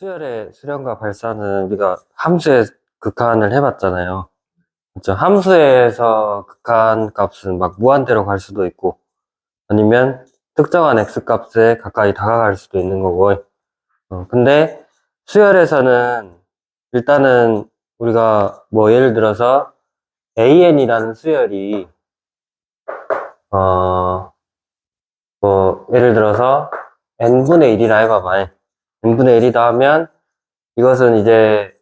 수열의 수렴과 발산은 우리가 함수의 극한을 해봤잖아요. 그렇죠? 함수에서 극한 값은 막 무한대로 갈 수도 있고, 아니면 특정한 x 값에 가까이 다가갈 수도 있는 거고. 근데 수열에서는 일단은 우리가 뭐 예를 들어서 an이라는 수열이 뭐 예를 들어서 n분의 1이라 해봐봐. n분의 1이다 하면 이것은 이제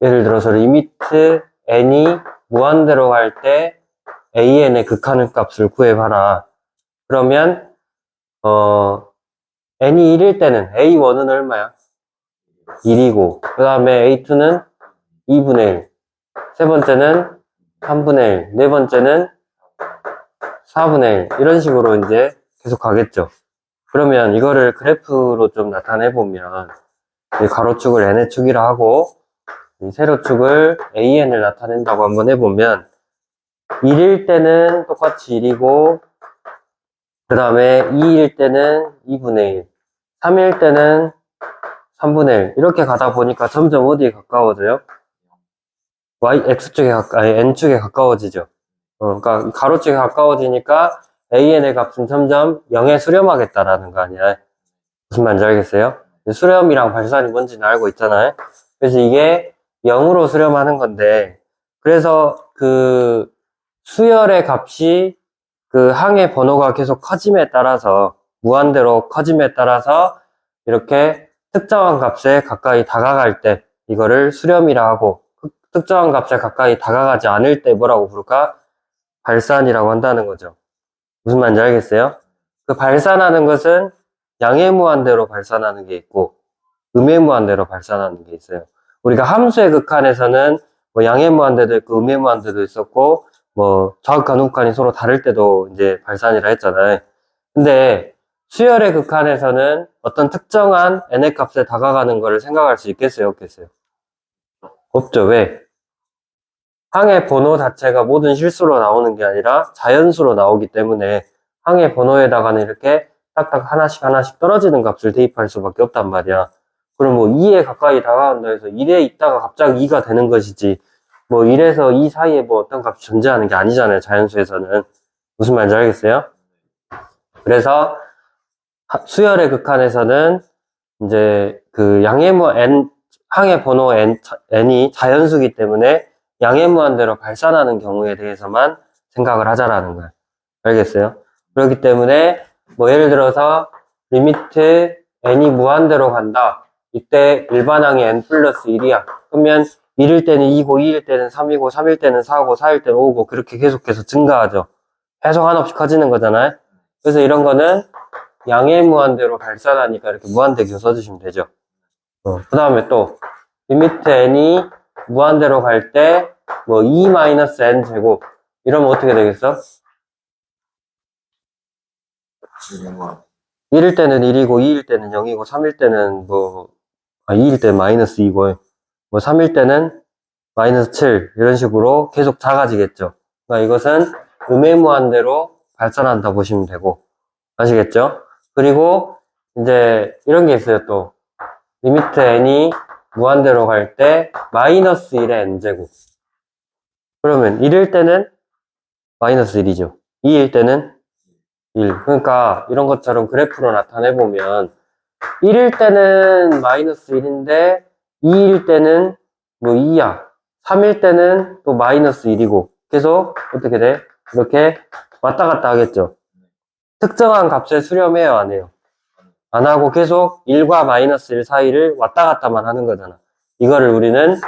예를 들어서 리미트 n이 무한대로 갈 때 an의 극한 값을 구해봐라. 그러면 n이 1일 때는 a1은 얼마야? 1이고 그 다음에 a2는 2분의 1, 세 번째는 3분의 1, 네 번째는 4분의 1 이런 식으로 이제 계속 가겠죠. 그러면 이거를 그래프로 좀 나타내보면 이 가로축을 n의 축이라 하고 이 세로축을 an을 나타낸다고 한번 해보면 1일 때는 똑같이 1이고 그 다음에 2일 때는 2분의 1, 3일 때는 3분의 1 이렇게 가다 보니까 점점 어디에 가까워져요? x축에 n축에 가까워지죠. 그러니까 가로축에 가까워지니까 an의 값은 점점 0에 수렴하겠다라는 거 아니야. 무슨 말인지 알겠어요? 수렴이랑 발산이 뭔지는 알고 있잖아요. 그래서 이게 0으로 수렴하는 건데, 그래서 그 수열의 값이 그 항의 번호가 계속 커짐에 따라서, 무한대로 커짐에 따라서 이렇게 특정한 값에 가까이 다가갈 때 이거를 수렴이라 하고, 특정한 값에 가까이 다가가지 않을 때 뭐라고 부를까? 발산이라고 한다는 거죠. 무슨 말인지 알겠어요? 그 발산하는 것은 양의 무한대로 발산하는 게 있고 음의 무한대로 발산하는 게 있어요. 우리가 함수의 극한에서는 뭐 양의 무한대도 있고 음의 무한대도 있었고 뭐 좌극한 우극한이 서로 다를 때도 이제 발산이라 했잖아요. 근데 수열의 극한에서는 어떤 특정한 n의 값에 다가가는 거를 생각할 수 있겠어요? 없겠어요? 없죠. 왜? 항의 번호 자체가 모든 실수로 나오는 게 아니라 자연수로 나오기 때문에 항의 번호에다가는 이렇게 딱딱 하나씩 떨어지는 값을 대입할 수밖에 없단 말이야. 그럼 뭐 2에 가까이 다가간다 해서 1에 있다가 갑자기 2가 되는 것이지 뭐 1에서 2 사이에 뭐 어떤 값이 존재하는 게 아니잖아요. 자연수에서는. 무슨 말인지 알겠어요? 그래서 수열의 극한에서는 이제 그 양의무 n 항의 번호 n이 자연수기 때문에 양의 무한대로 발산하는 경우에 대해서만 생각을 하자라는 거야. 알겠어요? 그렇기 때문에 뭐 예를 들어서 리미트 n이 무한대로 간다. 이때 일반항이 n 플러스 1이야. 그러면 1일 때는 2고 2일 때는 3이고 3일 때는 4고 4일 때는 5고 그렇게 계속해서 증가하죠. 계속 한없이 커지는 거잖아요. 그래서 이런 거는 양의 무한대로 발산하니까 이렇게 무한대교 써주시면 되죠. 그 다음에 또 리미트 n이 무한대로 갈 때 뭐 2-n 제곱 이러면 어떻게 되겠어? 1일 때는 1이고 2일 때는 0이고 3일 때는 뭐 2일 때는 마이너스 2고 뭐 3일 때는 마이너스 7 이런 식으로 계속 작아지겠죠. 그러니까 이것은 음의 무한대로 발산한다 보시면 되고 아시겠죠? 그리고 이제 이런 게 있어요. 또 리미트 n이 무한대로 갈 때 마이너스 1의 n제곱 그러면 1일 때는 마이너스 1이죠. 2일 때는 1. 그러니까 이런 것처럼 그래프로 나타내보면 1일 때는 마이너스 1인데 2일 때는 뭐 2야. 3일 때는 또 마이너스 1이고 계속 어떻게 돼? 이렇게 왔다 갔다 하겠죠. 특정한 값에 수렴해요, 안 해요? 안 하고 계속 1과 마이너스 1 사이를 왔다 갔다만 하는 거잖아. 이거를 우리는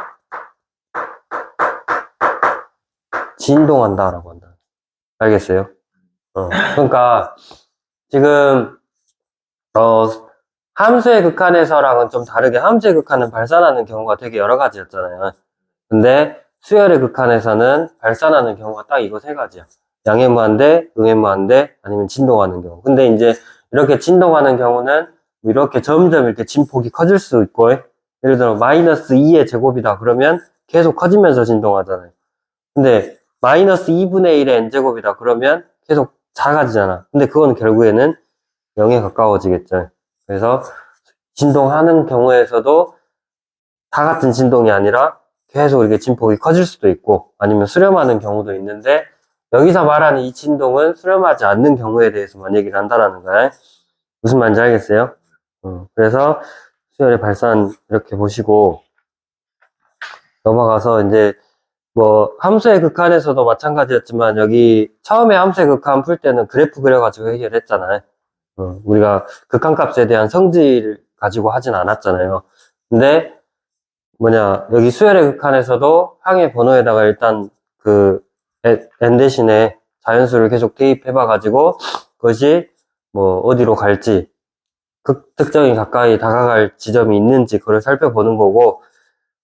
진동한다라고 한다. 알겠어요? 그러니까 지금 함수의 극한에서랑은 좀 다르게 함수의 극한은 발산하는 경우가 되게 여러 가지였잖아요. 근데 수열의 극한에서는 발산하는 경우가 딱 이거 세 가지야. 양의 무한대, 음의 무한대, 아니면 진동하는 경우. 근데 이제 이렇게 진동하는 경우는 이렇게 점점 이렇게 진폭이 커질 수 있고, 예를 들어 마이너스 2의 제곱이다 그러면 계속 커지면서 진동하잖아요. 근데 마이너스 2분의 1의 n제곱이다 그러면 계속 작아지잖아. 근데 그건 결국에는 0에 가까워지겠죠. 그래서 진동하는 경우에서도 다 같은 진동이 아니라 계속 이렇게 진폭이 커질 수도 있고 아니면 수렴하는 경우도 있는데 여기서 말하는 이 진동은 수렴하지 않는 경우에 대해서만 얘기를 한다라는 거야. 무슨 말인지 알겠어요? 그래서 수열의 발산 이렇게 보시고 넘어가서 이제 뭐 함수의 극한에서도 마찬가지였지만 여기 처음에 함수의 극한 풀 때는 그래프 그려가지고 해결했잖아요. 우리가 극한값에 대한 성질을 가지고 하진 않았잖아요. 근데 여기 수열의 극한에서도 항의 번호에다가 일단 그 n 대신에 자연수를 계속 대입해봐가지고 그것이 뭐 어디로 갈지 특정이 가까이 다가갈 지점이 있는지 그걸 살펴보는 거고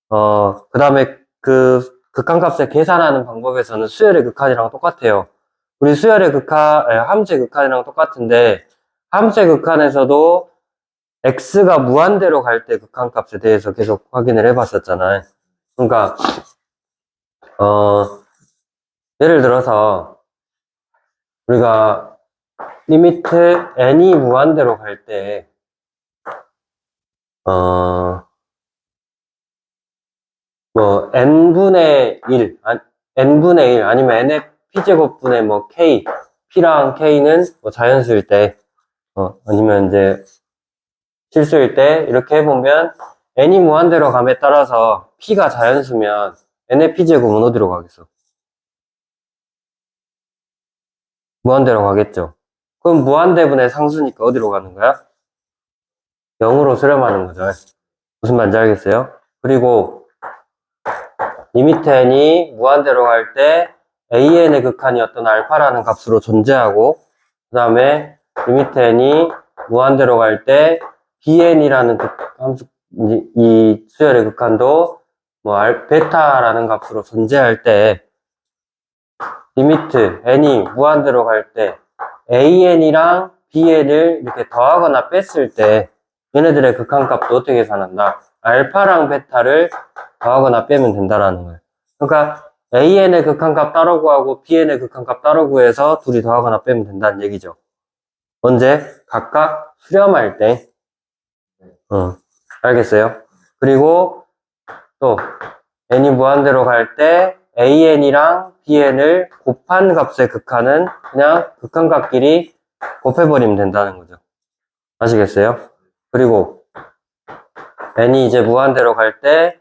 그 다음에 그 극한값을 계산하는 방법에서는 수열의 극한이랑 똑같아요. 우리 수열의 극한, 함수의 극한이랑 똑같은데 함수의 극한에서도 x가 무한대로 갈 때 극한값에 대해서 계속 확인을 해봤었잖아요. 그러니까 예를 들어서 우리가 리미트 n이 무한대로 갈 때 뭐 n분의 1, n분의 1 아니면 n의 p제곱분의 뭐 k, p랑 k는 뭐 자연수일 때 아니면 이제 실수일 때 이렇게 해보면 n이 무한대로 감에 따라서 p가 자연수면 n의 p제곱은 어디로 가겠어? 무한대로 가겠죠. 그럼 무한대분의 상수니까 어디로 가는 거야? 0으로 수렴하는 거죠. 무슨 말인지 알겠어요? 그리고 리미트 n이 무한대로 갈 때 an의 극한이 어떤 알파라는 값으로 존재하고 그 다음에 리미트 n이 무한대로 갈 때 bn이라는 함수, 이 수열의 극한도 뭐 베타라는 값으로 존재할 때 리미트 n이 무한대로 갈 때 an이랑 bn을 이렇게 더하거나 뺐을 때 얘네들의 극한값도 어떻게 계산한다? 알파랑 베타를 더하거나 빼면 된다라는 거예요. 그러니까 an의 극한값 따로 구하고 bn의 극한값 따로 구해서 둘이 더하거나 빼면 된다는 얘기죠. 언제? 각각 수렴할 때. 알겠어요? 그리고 또 n이 무한대로 갈 때 an이랑 bn을 곱한 값의 극한은 그냥 극한값끼리 곱해버리면 된다는 거죠. 아시겠어요? 그리고 n이 이제 무한대로 갈 때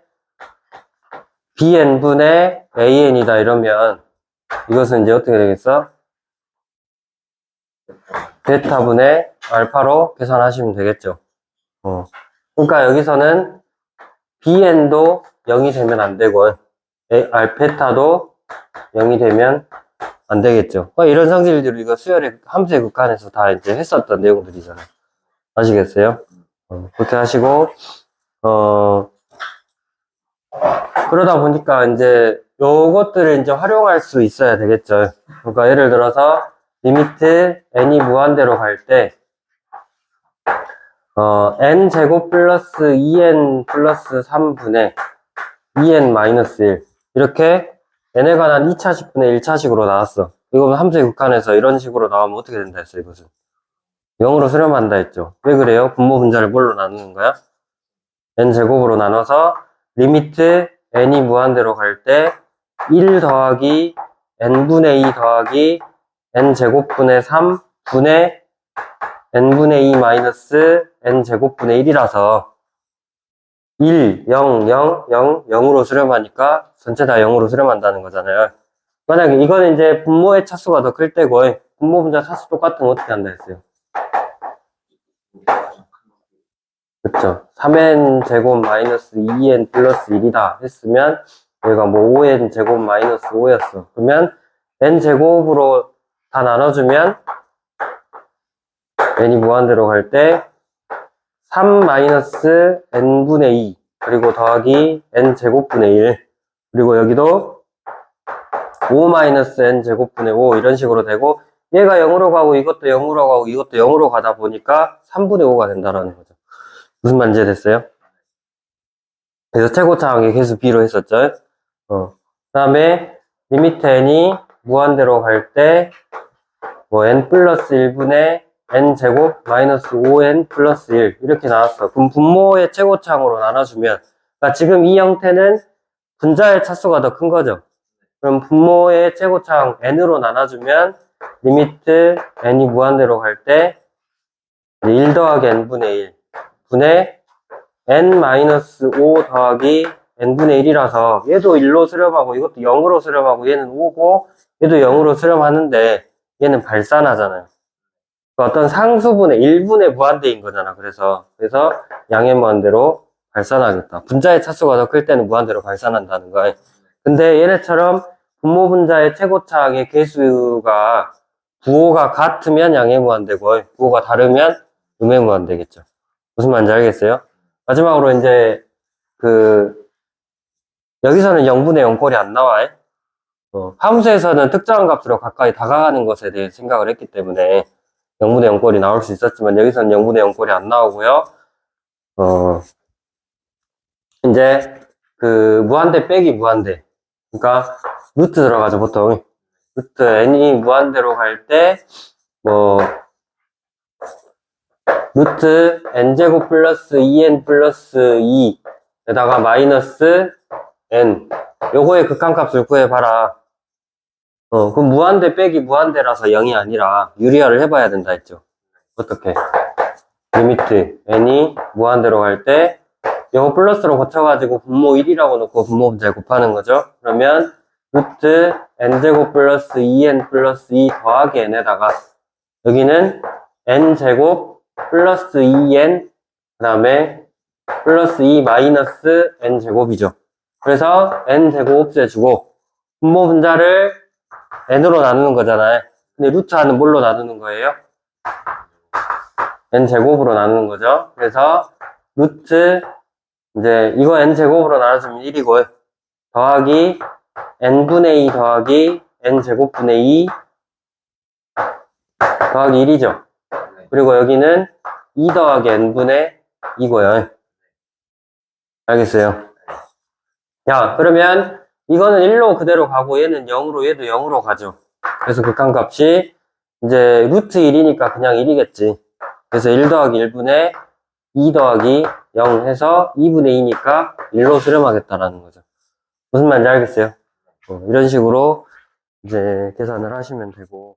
bn분의 an이다 이러면 이것은 이제 어떻게 되겠어? 베타분의 알파로 계산하시면 되겠죠. 그러니까 여기서는 bn도 0이 되면 안 되고 베타도 0이 되면 안 되겠죠. 이런 성질들을 이거 수열의 함수의 극한에서 다 이제 했었던 내용들이잖아요. 아시겠어요? 그렇게 하시고 그러다 보니까 이제 요것들을 이제 활용할 수 있어야 되겠죠. 그러니까 예를 들어서 리미트 n이 무한대로 갈 때 n제곱 플러스 2n 플러스 3분의 2n 마이너스 1 이렇게 n에 관한 2차식분의 1차식으로 나왔어. 이거 함수의 극한에서 이런 식으로 나오면 어떻게 된다 했어 이것은? 0으로 수렴한다 했죠. 왜 그래요? 분모 분자를 뭘로 나누는 거야? n제곱으로 나눠서 리미트 n이 무한대로 갈 때 1 더하기 n분의 2 더하기 n제곱분의 3분의 n분의 2 마이너스 n제곱분의 1이라서 1, 0, 0, 0, 0으로 수렴하니까 전체 다 0으로 수렴한다는 거잖아요. 만약에 이거는 이제 분모의 차수가 더 클 때고 분모 분자 차수 똑같으면 어떻게 한다 했어요? 그쵸. 3n 제곱 마이너스 2n 플러스 1이다 했으면 여기가 뭐 5n 제곱 마이너스 5였어. 그러면 n 제곱으로 다 나눠주면 n이 무한대로 갈 때 3 마이너스 n분의 2 그리고 더하기 n 제곱분의 1 그리고 여기도 5 마이너스 n 제곱분의 5 이런 식으로 되고 얘가 0으로 가고 이것도 0으로 가고 이것도 0으로 가다 보니까 3분의 5가 된다라는 거죠. 무슨 말인지 이해됐어요? 그래서 최고차항의 개수 b로 했었죠. 그 다음에 리미트 n이 무한대로 갈 때 뭐 n 플러스 1분의 n제곱 마이너스 5n 플러스 1 이렇게 나왔어. 그럼 분모의 최고차항으로 나눠주면, 그러니까 지금 이 형태는 분자의 차수가 더 큰 거죠. 그럼 분모의 최고차항 n으로 나눠주면 리미트 n이 무한대로 갈 때 1 더하기 n분의 1 분의 n-5 더하기 n분의 1이라서 얘도 1로 수렴하고 이것도 0으로 수렴하고 얘는 5고 얘도 0으로 수렴하는데 얘는 발산하잖아요. 그러니까 어떤 상수분의 1분의 무한대인 거잖아. 그래서 양의 무한대로 발산하겠다. 분자의 차수가 더 클 때는 무한대로 발산한다는 거야. 근데 얘네처럼 분모 분자의 최고차항의 개수가 부호가 같으면 양의 무한대고 부호가 다르면 음의 무한대겠죠. 무슨 말인지 알겠어요? 마지막으로 이제 여기서는 0분의 0꼴이 안 나와. 함수에서는 특정한 값으로 가까이 다가가는 것에 대해 생각을 했기 때문에 0분의 0꼴이 나올 수 있었지만 여기서는 0분의 0꼴이 안 나오고요. 이제 무한대 빼기 무한대. 그러니까 루트 들어가죠, 보통. 루트 n이 무한대로 갈 때 루트 n제곱 플러스 2n 플러스 2에다가 마이너스 n 요거의 극한값을 구해봐라. 그럼 무한대 빼기 무한대라서 0이 아니라 유리화를 해봐야 된다 했죠. 어떻게? 리미트 n이 무한대로 갈 때 요거 플러스로 고쳐가지고 분모 1이라고 놓고 분모 분자에 곱하는 거죠. 그러면 루트 n제곱 플러스 2n 플러스 2 더하기 n에다가 여기는 n제곱 플러스 2n 그 다음에 플러스 2 마이너스 n제곱이죠. 그래서 n제곱 없애주고 분모 분자를 n으로 나누는 거잖아요. 근데 루트 하는 뭘로 나누는 거예요? n제곱으로 나누는 거죠. 그래서 루트 이제 이거 n제곱으로 나눠주면 1이고 더하기 n분의 2 더하기 n제곱분의 2 더하기 1이죠. 그리고 여기는 2 더하기 n분의 2고요. 알겠어요? 야, 그러면 이거는 1로 그대로 가고 얘는 0으로 얘도 0으로 가죠. 그래서 극한값이 이제 루트 1이니까 그냥 1이겠지. 그래서 1 더하기 1분의 2 더하기 0 해서 2분의 2니까 1로 수렴하겠다라는 거죠. 무슨 말인지 알겠어요? 이런 식으로 이제 계산을 하시면 되고